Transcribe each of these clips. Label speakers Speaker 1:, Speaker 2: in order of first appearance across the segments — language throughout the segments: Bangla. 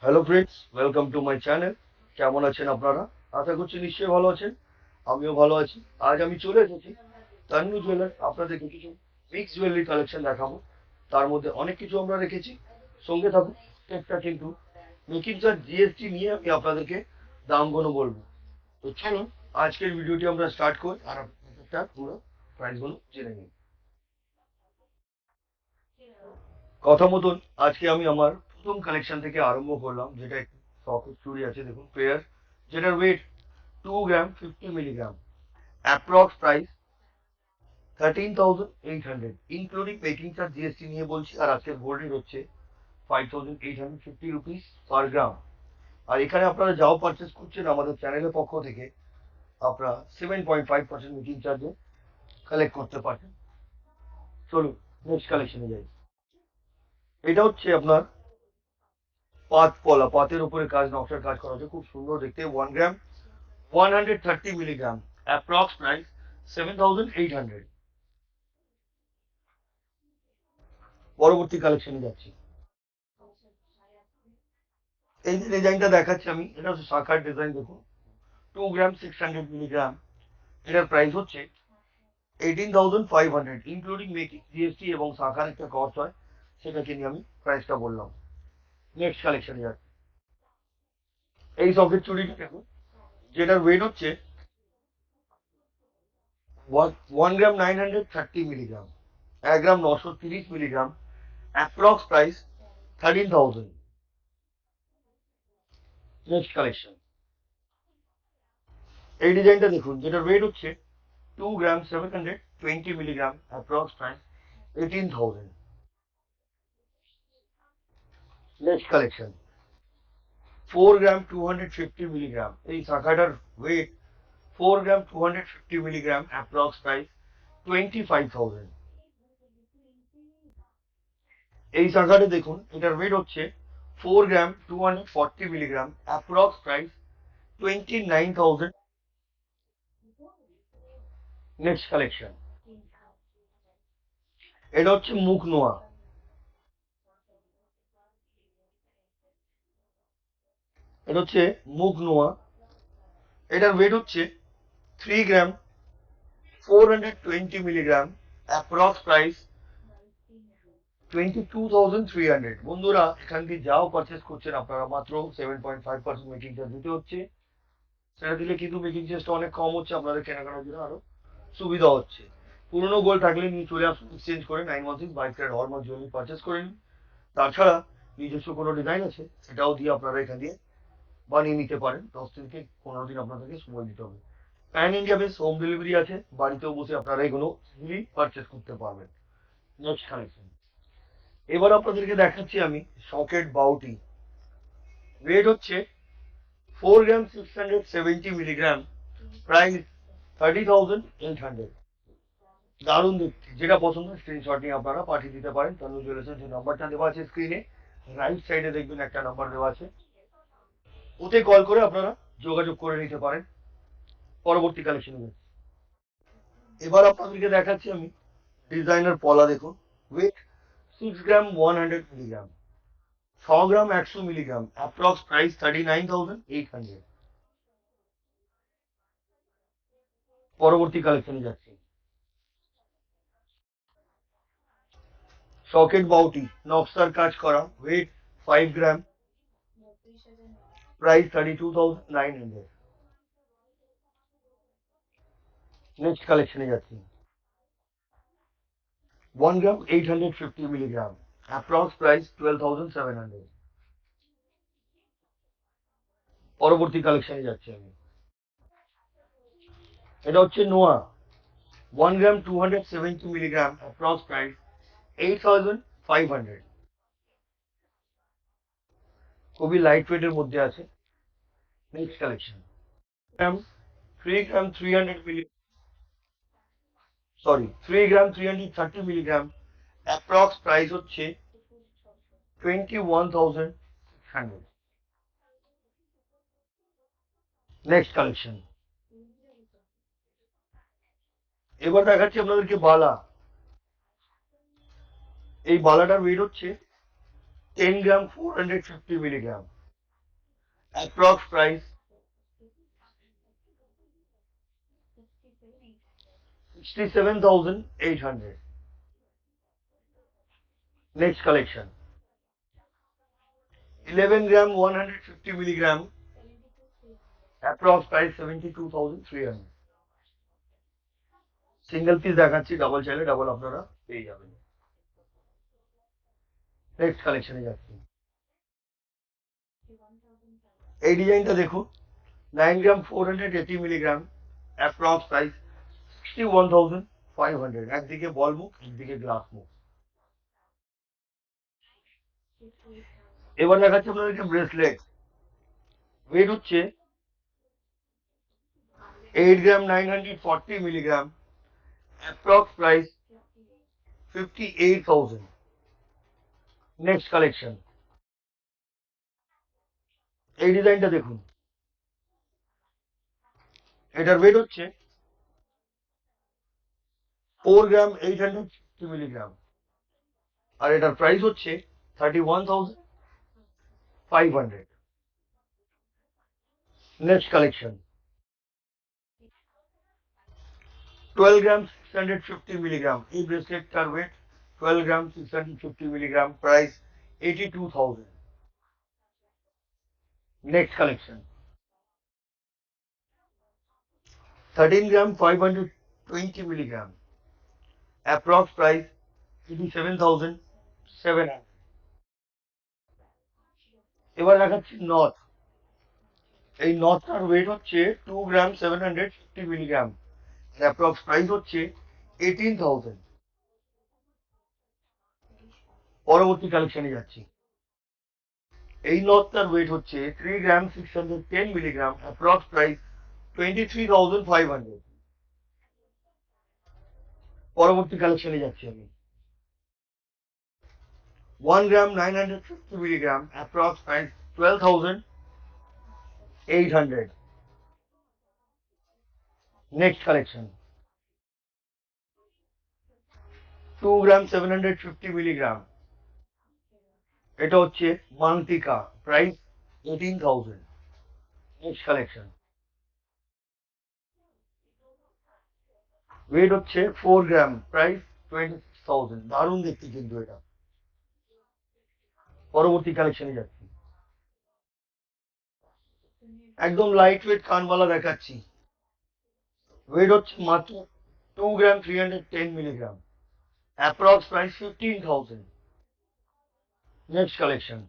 Speaker 1: Hello friends, welcome to my channel. কেমন আছেন আপনারা? আশা করছি নিশ্চয়ই ভালো আছেন। আমিও ভালো আছি। আজ আমি চলে এসেছি তান্নু জুয়েলার, আপনাদেরকে কিছু মিক্স জুয়েলারি কালেকশন দেখাবো। তার মধ্যে অনেক কিছু আমরা রেখেছি। সঙ্গে থাকুন। একটা কিন্তু মেকিং চার্জ জিএসটি নিয়ে আমি আপনাদেরকে দামগুলো বলবো। তো চলুন আজকের ভিডিওটি আমরা স্টার্ট করি আর আপনাদের পুরো প্রাইসগুলো জেনে নিই। কথা মতন আজকে আমি আমার প্রথম কালেকশন থেকে আরম্ভ করলাম, যেটা একটু সফট চুড়ি আছে, দেখুন পেয়ার, যেটার ওয়েট 2 গ্রাম 50 milligram, approx price 13,800, including making charge GST নিয়ে বলছি। আর আজকের গোল্ড রেট হচ্ছে 5,850 রুপিস পার গ্রাম। আর এখানে আপনারা যাও পারচেস করছেন আমাদের চ্যানেলের পক্ষ থেকে, আপনারা 7.5% মেকিং চার্জে কালেক্ট করতে পারেন। চলুন নেক্সট কালেকশনে যাই। এটা হচ্ছে আপনার পাত পলা, পাতের উপরে কাজ, নকশার কাজ করা আছে, খুব সুন্দর দেখতে। 1 গ্রাম 130 মিলিগ্রাম, অ্যাপ্রক্স প্রাইস 7,800। পরবর্তী কালেকশনে যাচ্ছি। এই যে ডিজাইনটা দেখাচ্ছি আমি, এটা হচ্ছে শাখার ডিজাইন, দেখুন 2 গ্রাম 600 মিলিগ্রাম। এটার প্রাইস হচ্ছে 18,500, ইনক্লুডিং মেকিং জিএসটি এবং শাখার একটা খরচ হয়, সেটাকে নিয়ে আমি প্রাইসটা বললাম। নেক্সট কালেকশনে যাচ্ছি। এই সকেট চুড়িটা দেখুন, যেটার ওয়েট হচ্ছে 1 গ্রাম 930 মিলিগ্রাম, 1 গ্রাম 930 milligram, approx price 13,000। Next collection. এই ডিজাইনটা দেখুন, যেটার ওয়েট হচ্ছে 2 গ্রাম 720 milligram, approx price 18,000। Next collection. 4 গ্রাম 250 মিলিগ্রাম, এই শাখাটার ওয়েট 4 গ্রাম 250 মিলিগ্রাম, অ্যাপ্রক্স প্রাইস 25,000। এই শাখাটা দেখুন, এটার ওয়েট হচ্ছে 4 গ্রাম 240 milligram, approx price 29,000। Next collection. এটা হচ্ছে মুখ নোয়া। এটা হচ্ছে মুখ নোয়া। এটার ওয়েট হচ্ছে 3 গ্রাম 420 মিলিগ্রাম, অ্যাপ্রক্স প্রাইস 22,300। বন্ধুরা, এখান থেকে যাও পারচেস করছেন আপনারা, মাত্র 7.5% মেকিং চার্জ দিতে হচ্ছে। সেটা দিলে কিন্তু মেকিং চার্জটা অনেক কম হচ্ছে, আপনাদের কেনাকাটার জন্য আরো সুবিধা হচ্ছে। পুরনো গোল্ড থাকলে নিয়ে চলে আসুন, এক্সচেঞ্জ করে 916 22 হলমার্ক জুয়েলারি পারচেস করে নিন। তাছাড়া নিজস্ব কোনো ডিজাইন আছে, সেটাও দিয়ে আপনারা এখান দিয়ে বানিয়ে নিতে পারেন। 10 থেকে 15 দিন আপনাদেরকে সময় দিতে হবে। Pan India base home delivery আছে, বাড়িতেও বসে আপনারা এগুলো ইজিলি পারচেস করতে পারবেন। Next collection. এবার আপনাদেরকে দেখাচ্ছি আমি সকেট বাউটি। ওয়েট হচ্ছে 4 গ্রাম 670 মিলিগ্রাম, প্রাইস 30,800। দারুণ দেখতে, যেটা পছন্দ স্ক্রিনশট নিয়ে আপনারা পাঠিয়ে দিতে পারেন। তনু জুয়েলার্সের যে নাম্বারটা দেওয়া আছে স্ক্রিনে, রাইট সাইডে দেখবেন একটা নাম্বার দেওয়া আছে, ওতে কল করে আপনারা যোগাযোগ করে নিতে পারেন। পরবর্তী কালেকশনে এবার আপনাদেরকে দেখাচ্ছি আমি ডিজাইনার পলা, দেখুন ওয়েট 6 গ্রাম 100 মিলিগ্রাম, 6 গ্রাম 100 মিলিগ্রাম, অ্যাপ্রক্স প্রাইস 39,800। পরবর্তী কালেকশনে যাচ্ছি। সকেট বাউটি, নকশার কাজ করা, ওয়েট 5 গ্রাম, প্রাইস 32,900। নেক্সট কালেকশনে যাচ্ছি। 1 গ্রাম 850 মিলিগ্রাম, অ্যাপ্রক্স প্রাইস 12,700। পরবর্তী কালেকশনে যাচ্ছি আমি। এটা হচ্ছে নোয়া, 1 গ্রাম 270 মিলিগ্রাম, অ্যাপ্রক্স প্রাইস 8,500। খুবই লাইট ওয়েটের মধ্যে আছে। Next collection. Gram 3 gram 300 milli, sorry 3 gram 330 milligram, approx price হচ্ছে 21,600। Next collection. এবার দেখাচ্ছি আপনাদেরকে বালা। এই বালাটার ওয়েট হচ্ছে 10 gram 450 milligram. Approx price 67,800. Next collection. 11 gram 150 milligram. Approx price 72,300. Single piece দেখাচ্ছি, ডাবল চাইলে ডাবল আপনারা পেয়ে যাবেন। নেক্সট কালেকশনে যাচ্ছি। এই ডিজাইনটা দেখুন, 9 গ্রাম 480 মিলিগ্রাম, অ্যাপ্রক্স প্রাইস 61,500। একদিকে বল মুখ, একদিকে গ্লাস মুখ। এবার দেখাচ্ছি আপনাদেরকে ব্রেসলেট। ওয়েট হচ্ছে 8 গ্রাম 940 milligram, approx price 58,000। Next collection. এই ডিজাইনটা দেখুন, এটার ওয়েট হচ্ছে 4 গ্রাম 850 মিলিগ্রাম, আর এটার প্রাইস হচ্ছে 31,500। Next collection. 12 গ্রাম 650 মিলিগ্রাম, এই ব্রেসলেটটার ওয়েট 12 গ্রাম 650 মিলিগ্রাম, প্রাইস 82,000। Next collection. 13 গ্রাম 520 মিলিগ্রাম, অ্যাপ্রক্স প্রাইস 87,700। এবার দেখাচ্ছি নথ। এই নথটার ওয়েট হচ্ছে 2 গ্রাম 750 মিলিগ্রাম, অ্যাপ্রক্স প্রাইস হচ্ছে 18,000। পরবর্তী কালেকশনে যাচ্ছি। এই নথটার ওয়েট হচ্ছে 3 গ্রাম 610 মিলিগ্রাম, অ্যাপ্রক্স প্রাইস 23,500। পরবর্তী কালেকশনে যাচ্ছি আমি। 1 গ্রাম 950 milligram, approx price 12,800। Next collection. 2 গ্রাম 750 মিলিগ্রাম, এটা হচ্ছে মান্তিকা, প্রাইস 18,000। Next collection. ওয়েট হচ্ছে 4 গ্রাম, প্রাইস 26,000। দারুণ দেখতে কিন্তু এটা। পরবর্তী কালেকশনে যাচ্ছি। একদম লাইট ওয়েট কানবালা দেখাচ্ছি। ওয়েট হচ্ছে মাত্র 2 গ্রাম 310 milligram, approx price 15,000। Next collection.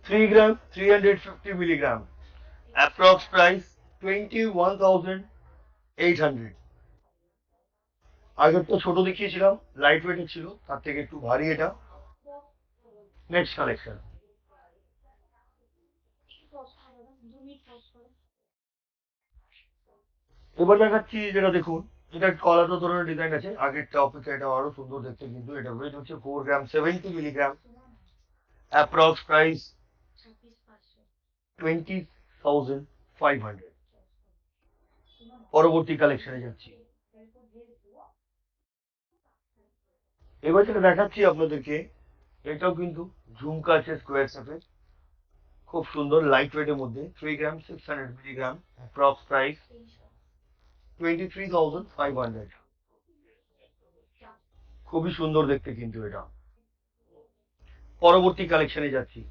Speaker 1: 3 গ্রাম 350 মিলিগ্রাম, অ্যাপ্রক্স প্রাইস 21,800। আগের তো ছোট দেখিয়েছিলাম, লাইট ওয়েটের ছিল, তার থেকে একটু ভারী এটা। Next collection. এবার দেখাচ্ছি যেটা দেখুন, এটা একটু আলাদা ধরনের ডিজাইন আছে, আগেরটা অপেক্ষা এটা আরো সুন্দর দেখতে কিন্তু। এটা ওয়েট হচ্ছে 4 গ্রাম 70 মিলিগ্রাম, অ্যাপ্রক্স প্রাইস 20,500। পরবর্তী কালেকশনে যাচ্ছি। এবার যেটা দেখাচ্ছি আপনাদেরকে, এটাও কিন্তু ঝুমকা আছে স্কোয়ার শেপের, খুব সুন্দর লাইট ওয়েটের মধ্যে। 3 গ্রাম 600 মিলিগ্রাম, অ্যাপ্রক্স প্রাইস 23,500। খুবই সুন্দর দেখতে কিন্তু এটা। পরবর্তী কালেকশনে যাচ্ছি।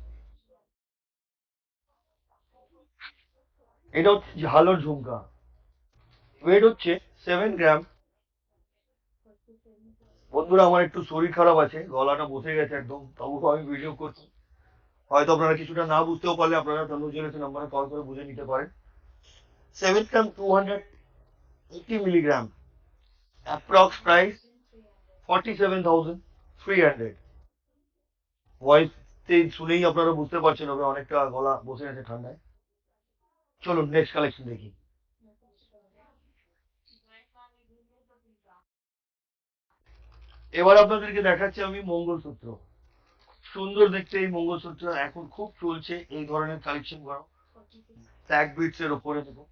Speaker 1: এটা হচ্ছে ঝালর ঝুমকা। ওয়েট হচ্ছে 7 গ্রাম। বন্ধুরা, আমার একটু শরীর খারাপ আছে, গলাটা বসে গেছে একদম, তবুও আমি ভিডিও করছি। হয়তো আপনারা কিছুটা না বুঝতেও পারলে আপনারা তনুজের নাম্বারে কল করে বুঝে নিতে পারেন। 7 গ্রাম 280 মিলিগ্রাম, অ্যাপ্রক্স প্রাইস 47,300। ভয়েস শুনেই আপনারা বুঝতে পারছেন হবে অনেকটা গলা বসে গেছে ঠান্ডায়। চলুন নেক্সট কালেকশন দেখি। এবার আপনাদেরকে দেখাচ্ছি আমি মঙ্গলসূত্র। সুন্দর দেখতে এই মঙ্গলসূত্র, এখন খুব চলছে এই ধরনের কালেকশন করা। ব্ল্যাক বিটস এর উপরে দেখুন,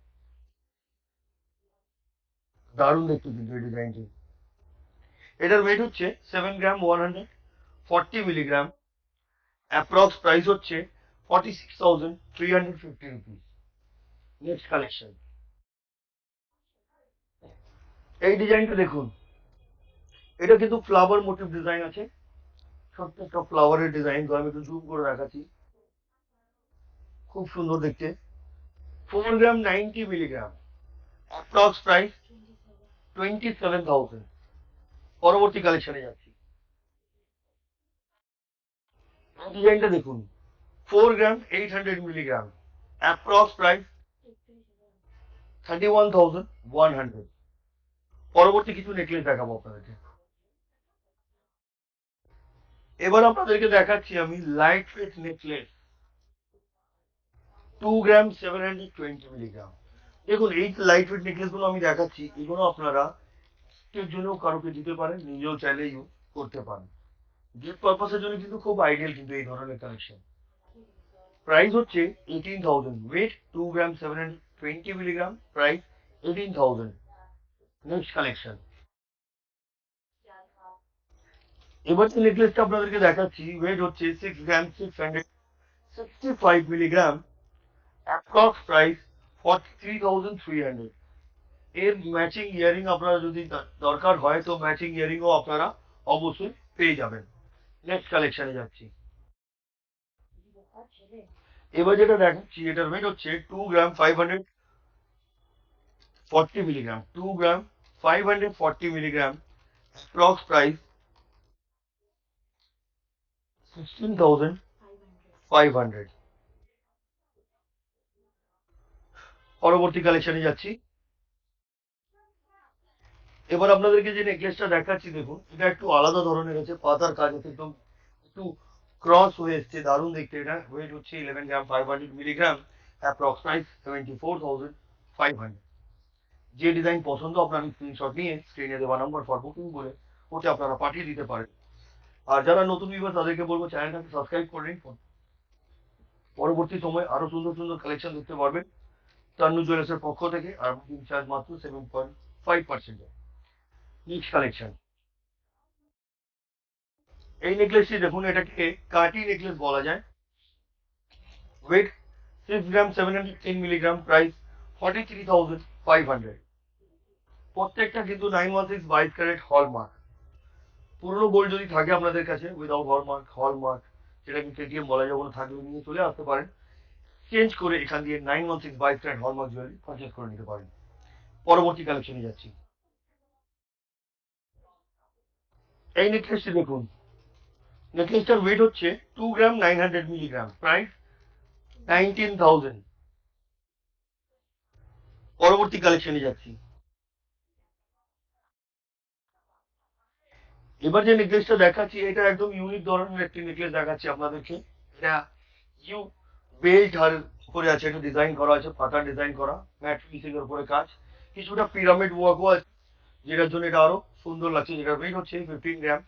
Speaker 1: দারুণ দেখতে কিন্তু এই ডিজাইনটি। এটার ওয়েট হচ্ছে 7 গ্রাম 40 মিলিগ্রাম, অ্যাপ্রক্স প্রাইস হচ্ছে 46,350 রুপিস। নেক্সট কালেকশন, এই ডিজাইনটা দেখুন, এটা কিন্তু ফ্লাওয়ার মোটিভ ডিজাইন আছে, ছোট্ট একটা ফ্লাওয়ারের ডিজাইন, তো আমি একটু জুম করে দেখাচ্ছি, খুব সুন্দর দেখতে। 4 গ্রাম 90 মিলিগ্রাম, অ্যাপ্রক্স প্রাইস 27,000। পরবর্তী কালেকশনে যাচ্ছি, ডিজাইনটা দেখুন, 4 গ্রাম 800 মিলিগ্রাম, অ্যাপ্রক্স প্রাইস 31,100। পরবর্তী কিছু নেকলেস দেখাবো আপনাদেরকে। এবার আপনাদেরকে দেখাচ্ছি আমি লাইট ওয়েট নেকলেস, 2 গ্রাম 720 মিলিগ্রাম। দেখুন এই লাইট ওয়েট নেকলেস গুলো আমি দেখাচ্ছি, এগুলো আপনারা এর জন্য কারোকে দিতে পারেন, নিজেও চাইলে ইউজ করতে পারেন। গিফট পারপাসের জন্য কিন্তু খুব আইডিয়াল কিন্তু এই ধরনের কালেকশন। প্রাইস হচ্ছে 18,000, ওয়েট 2 গ্রাম 720 মিলিগ্রাম, প্রাইস 18,000। নেক্সট কালেকশন, এবার যে নেকলেসটা আপনাদেরকে দেখাচ্ছি, ওয়েট হচ্ছে 6 গ্রাম 665 মিলিগ্রাম, অ্যাপ্রক্স প্রাইস 43,300। এর ম্যাচিং ইয়ারিং আপনারা যদি দরকার হয় তো ম্যাচিং ইয়ারিংও আপনারা অবশ্যই পেয়ে যাবেন। নেক্সট কালেকশনে যাচ্ছি, এবার যেটা দেখাচ্ছি এটার ওয়েট হচ্ছে 2 গ্রাম 540 মিলিগ্রাম, 2 গ্রাম 540 মিলিগ্রাম, অ্যাপ্রক্স প্রাইস 16,500। পরবর্তী কালেকশনে যাচ্ছি, এবার আপনাদেরকে যে নেকলেসটা দেখাচ্ছি দেখুন, এটা একটু আলাদা ধরনের আছে, পাতার কাজ আছে, একদম একটু ক্রস হয়ে এসছে, দারুণ দেখতে। এটা ওয়েট হচ্ছে 11 গ্রাম 500 মিলিগ্রাম, অ্যাপ্রক্স প্রাইস 74,500। যে ডিজাইন পছন্দ আপনার স্ক্রিনশট নিয়ে স্ক্রিনে দেওয়া নাম্বার ফর বুকিং বলে ওটা আপনারা পাঠিয়ে দিতে পারেন। আর যারা নতুন ভিউয়ার তাদেরকে বলবো চ্যানেলটাকে সাবস্ক্রাইব করে নিন, পরবর্তী সময় আরো সুন্দর সুন্দর কালেকশন দেখতে পারবেন তান্নু জুয়েলার্সের পক্ষ থেকে, আর বুকিং চার্জ মাত্র 7.5%। নেক্সট কালেকশন, এই নেকলেসটি দেখুন, এটাকে কাটি নেকলেস বলা যায়, ওয়েট 6 গ্রাম 710 মিলিগ্রাম, প্রাইস 43,500। প্রত্যেকটা কিন্তু 916 22 ক্যারেট হলমার্ক। পুরনো গোল্ড যদি থাকে আপনাদের কাছে উইদাউট হলমার্ক যেটাকে কেটিএম বলা যায়, ওগুলো থাকলে নিয়ে চলে আসতে পারেন, চেঞ্জ করে এখান দিয়ে 916 22 ক্যারেট হলমার্ক জুয়েলারি পারচেস করে নিতে পারেন। পরবর্তী কালেকশনে যাচ্ছি, এই নেকলেসটি দেখুন, নেকলেসটার ওয়েট হচ্ছে 2 গ্রাম 900 মিলিগ্রাম, প্রাইস 19,000। পরবর্তী কালেকশনে যাচ্ছি, এবার যে নেকলেসটা দেখাচ্ছি এটা একদম ইউনিক ধরনের একটি নেকলেস দেখাচ্ছি আপনাদেরকে। এটা ইউ বেল্ট আর উপরে আছে, এটা ডিজাইন করা আছে, পাতা ডিজাইন করা, ম্যাট ফিনিশিং এর উপরে কাজ, কিছুটা পিরামিড ওয়ার্কও আছে, যেটার জন্য এটা আরো সুন্দর লাগছে। যেটার ওয়েট হচ্ছে 15 গ্রাম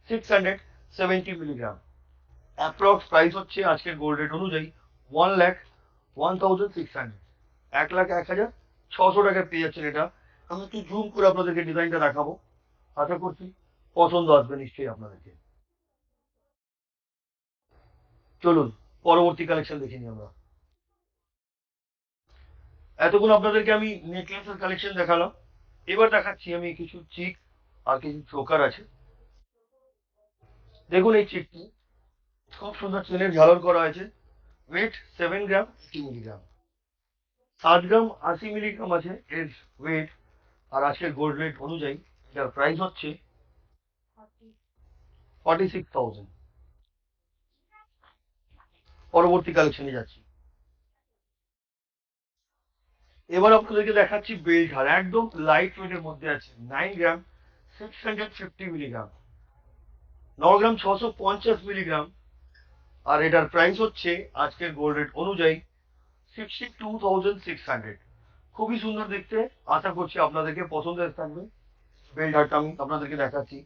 Speaker 1: 670 মিলিগ্রাম, অ্যাপ্রক্স প্রাইস হচ্ছে আজকের গোল্ড রেট অনুযায়ী 1,01,600, 1,01,600 টাকায় পেয়ে যাচ্ছেন এটা। আমি একটু জুম করে আপনাদেরকে ডিজাইনটা দেখাবো, আশা করছি পছন্দ আসবে নিশ্চয়ই আপনাদেরকে। চলুন পরবর্তী কালেকশন দেখে নিই আমরা। এতক্ষণ আপনাদেরকে আমি নেকলেসের কালেকশন দেখালাম, এবার দেখাচ্ছি আমি কিছু চিক আর কিছু চোকার আছে। দেখুন এই চিকটি খুব সুন্দর চেনের ঝালর করা আছে, ওয়েট 7 গ্রাম 80 মিলিগ্রাম, 7 গ্রাম 80 মিলিগ্রাম আছে এর ওয়েট। আর আজকের গোল্ড রেট অনুযায়ী এটার প্রাইস হচ্ছে 46,000। পরবর্তী কালেকশনে যাচ্ছি, এবার আপনাদেরকে দেখাচ্ছি বেল্ট হার, একদম লাইট ওয়েটের মধ্যে আছে, 9 গ্রাম 650 মিলিগ্রাম, 9 গ্রাম 650 মিলিগ্রাম, আর এটার প্রাইস হচ্ছে আজকের গোল্ড রেট অনুযায়ী 62,600। খুবই সুন্দর দেখতে, আশা করছি আপনাদেরকে পছন্দের থাকবে। বেল্ট হারটা আমি আপনাদেরকে দেখাচ্ছি,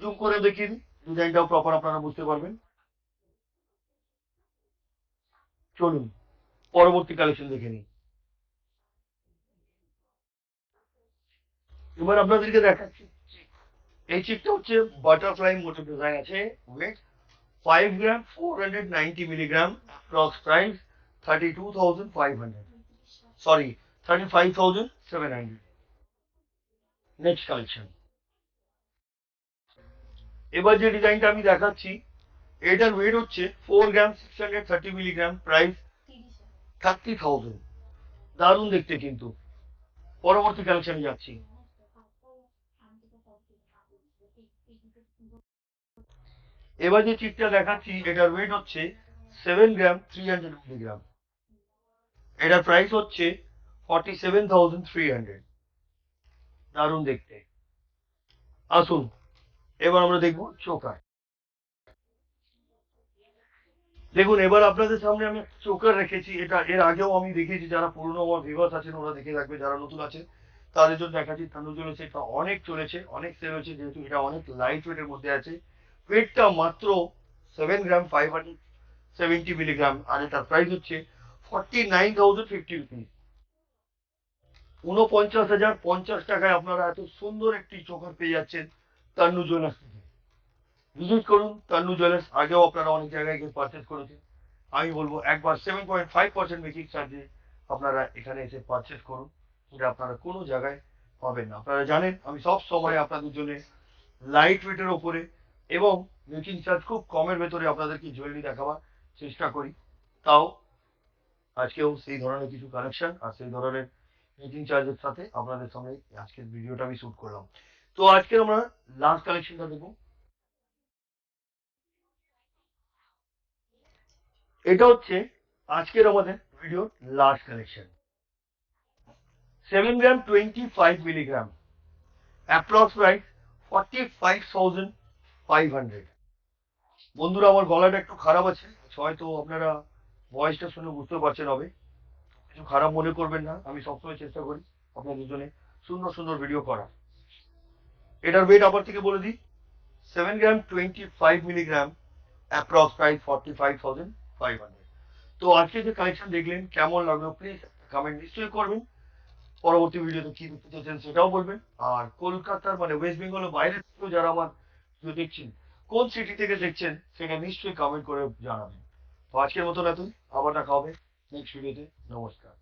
Speaker 1: জুম করে দেখিয়ে দিই, ডিজাইনটাও প্রপার আপনারা বুঝতে পারবেন। চলুন পরবর্তী কালেকশন দেখে নিই। এবার আপনাদেরকে দেখাচ্ছি এই চিপটা হচ্ছে বাটারফ্লাই মোটিভ ডিজাইন আছে, ওয়েট 5 গ্রাম 490 milligram, approx price 32,500, sorry 35,700। Next collection, এবার যে ডিজাইনটা আমি দেখাচ্ছি এটার ওয়েট হচ্ছে 4 গ্রাম 630 মিলিগ্রাম, প্রাইস 30,000। দারুণ দেখতে কিন্তু। পরবর্তী কালেকশনে যাচ্ছি, এবার যে চিপটা দেখাচ্ছি এটার ওয়েট হচ্ছে 7 গ্রাম 300 মিলিগ্রাম, এটার প্রাইস হচ্ছে 47,300। দারুণ দেখতে। আসুন এবার আমরা দেখবো চোকার। দেখুন এবার আপনাদের সামনে আমি চোকার রেখেছি, এটা এর আগেও আমি দেখেছি, যারা পুরনো আমার ভিউয়ার্স আছেন ওরা দেখে রাখবে, যারা নতুন আছে তাদের জন্য দেখাচ্ছি। তান্দুর চলেছে, এটা অনেক চলেছে, অনেক সেল হয়েছে, যেহেতু এটা অনেক লাইট ওয়েটের মধ্যে আছে। ওয়েটটা মাত্র 7 গ্রাম 570 মিলিগ্রাম, আর এটার প্রাইস হচ্ছে 49,050 রুপিস। 49,050 টাকায় আপনারা এত সুন্দর একটি চোকার পেয়ে যাচ্ছেন তান্নু জুয়েলার্স থেকে। ভিজিট করুন তান্নু জুয়েলার্স, আগেও আপনারা অনেক জায়গায় গিয়ে পারচেস করেছেন। আমি বলবো একবার 7.5% মেকিং চার্জে আপনারা এখানে এসে পারচেস করুন, যেটা আপনারা কোনো জায়গায় পাবেন না। আপনারা জানেন আমি সব সময় আপনাদের জন্য লাইট ওয়েটের ওপরে এবং মেকিং চার্জ খুব কমের ভেতরে আপনাদেরকে জুয়েলারি দেখাবার চেষ্টা করি। তাও আজকেও সেই ধরনের কিছু কালেকশন আর সেই ধরনের মেকিং চার্জের সাথে আপনাদের সঙ্গে আজকের ভিডিওটা আমি শুট করলাম। তো আজকে আমরা লাস্ট কালেকশনটা দেখবো। এটা হচ্ছে আজকের আমাদের ভিডিওর লাস্ট কালেকশন, 7 গ্রাম 25 মিলিগ্রাম, অ্যাপ্রক্স প্রাইস 45,500। বন্ধুরা আমার গলাটা একটু খারাপ আছে, হয়তো আপনারা ভয়েসটা শুনে বুঝতে পারছেন হবে, কিছু খারাপ মনে করবেন না, আমি সবসময় চেষ্টা করি আপনাদের জন্য সুন্দর সুন্দর ভিডিও করার। এটার ওয়েট আবার থেকে বলে দিই, 7 গ্রাম 25 মিলিগ্রাম, অ্যাপ্রক্স প্রাইস 45,500। তো আজকে যে কালেকশন দেখলেন কেমন লাগলো প্লিজ কমেন্ট নিশ্চয়ই করবেন। পরবর্তী ভিডিওতে কি দেখতে চাইছেন সেটাও বলবেন। আর কলকাতার মানে ওয়েস্ট বেঙ্গলের বাইরে থেকেও যারা আমার ভিডিও দেখছেন, কোন সিটি থেকে দেখছেন সেটা নিশ্চয়ই কমেন্ট করে জানাবেন। তো আজকের মতন এতই, আবার দেখা হবে নেক্সট ভিডিওতে। নমস্কার।